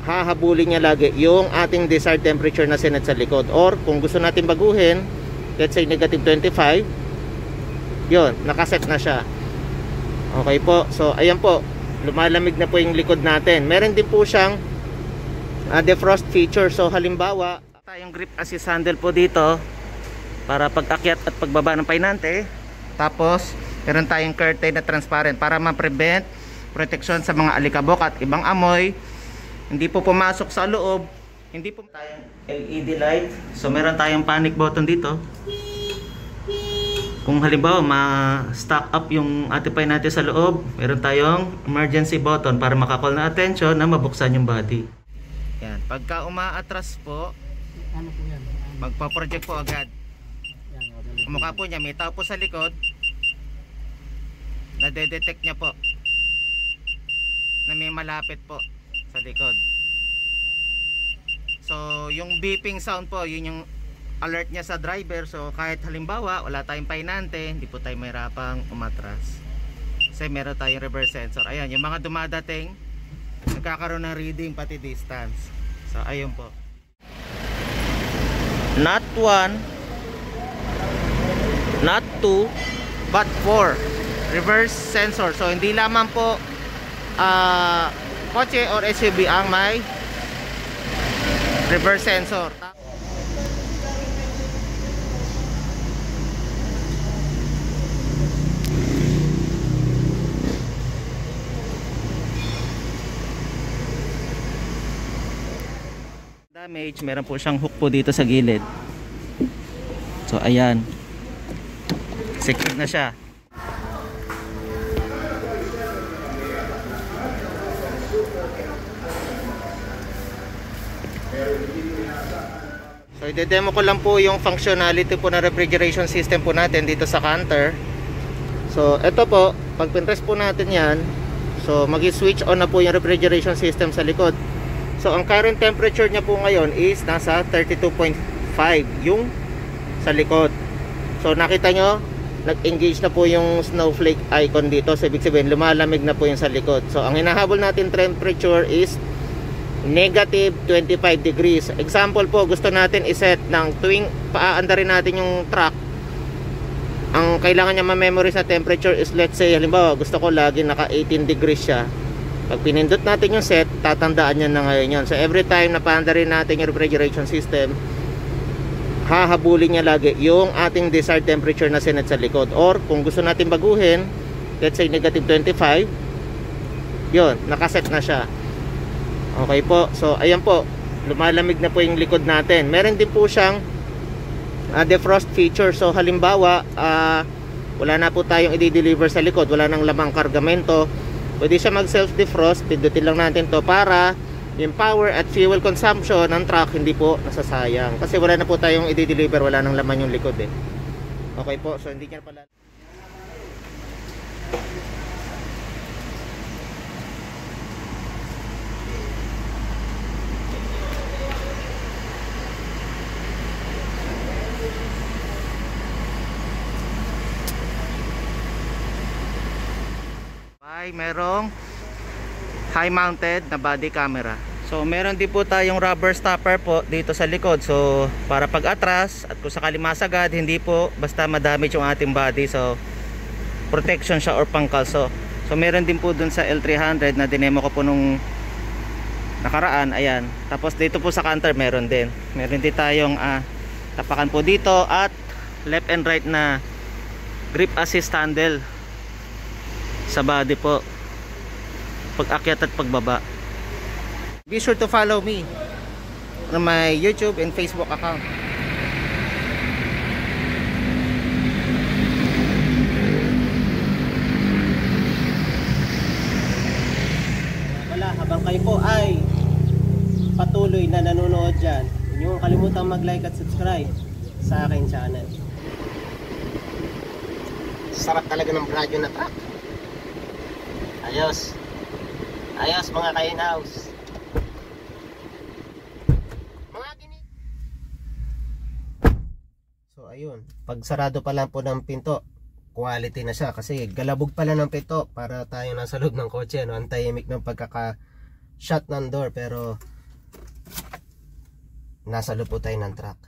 hahabulin niya lagi yung ating desired temperature na sinet sa likod. Or kung gusto natin baguhin, let's say negative 25, yun, nakaset na siya. Okay po, so ayan po, lumalamig na po yung likod natin. Meron din po siyang defrost feature. So halimbawa, tayong grip assist handle po dito para pag-akyat at pagbaba ng painante. Tapos meron tayong curtain na transparent para ma-prevent protection sa mga alikabok at ibang amoy. Hindi po pumasok sa loob. Hindi po tayong LED light. So meron tayong panic button dito. Kung halimbawa ma-stack up yung atipay natin sa loob, meron tayong emergency button para makakall na attention na mabuksan yung body. Yan. Pagka umaatras po, ano po yan? magpa-project po agad. Kumukha po niya, may tao po sa likod. Nade-detect niya po na may malapit po sa likod. So yung beeping sound po, yun yung alert niya sa driver. So kahit halimbawa wala tayong painante, hindi po tayo mahirapang umatras kasi meron tayong reverse sensor. Ayan, yung mga dumadating nagkakaroon ng reading pati distance. So ayun po, not 1, not 2, but 4 reverse sensor. So hindi lamang po kotse or SUV ang may reverse sensor. Damage, meron po siyang hook po dito sa gilid. So ayan, secure na siya. So i-demo ko lang po yung functionality po na refrigeration system po natin dito sa Canter. So ito po, pag pinress po natin yan, so magi-switch on na po yung refrigeration system sa likod. So ang current temperature niya po ngayon is nasa 32.5 yung sa likod. So nakita nyo, nag-engage na po yung snowflake icon dito. So ibig sabihin lumalamig na po yung sa likod. So ang hinahabol natin temperature is negative 25 degrees. Example po, gusto natin iset ng tuwing paaandarin natin yung truck, ang kailangan niya ma-memory sa temperature is, let's say halimbawa gusto ko lagi naka 18 degrees siya. Pag pinindot natin yung set, tatandaan niya na ngayon yun. So every time na paandarin natin yung refrigeration system, hahabulin niya lagi yung ating desired temperature na sinet sa likod. Or kung gusto natin baguhin, let's say negative 25, yun, nakaset na siya. Okay po, so ayan po, lumalamig na po yung likod natin. Meron din po siyang defrost feature. So halimbawa wala na po tayong i-deliver sa likod, wala nang lamang kargamento, pwede siya mag self defrost. Pindutin lang natin to para yung power at fuel consumption ng truck hindi po nasasayang, kasi wala na po tayong i-deliver, wala nang laman yung likod eh. Okay po, so hindi niya pala. Merong high mounted na body camera. So meron din po tayong rubber stopper po dito sa likod. So para pag atras at kung sakali masagad, hindi po basta madamage yung ating body. So protection siya or pangkalso. So meron din po dun sa L300 na dinemo ko po nung nakaraan. Ayan. Tapos dito po sa Canter meron din. Meron din tayong tapakan po dito at left and right na grip assist handle sa body po, pag-akyat at pagbaba. Be sure to follow me on my YouTube and Facebook account. Wala, habang kayo po ay patuloy na nanonood dyan, huwag nyo kalimutang mag-like at subscribe sa aking channel. Sarap talaga ng radyo na truck. Ayos. Ayos mga ka-in-house. So ayun, pag sarado pa lang po ng pinto, quality na siya kasi galabog pala ng pinto para tayo nasa loob ng kotse, no? Ang tahimik ng pagkaka-shut ng door, pero nasa loob po tayo ng truck.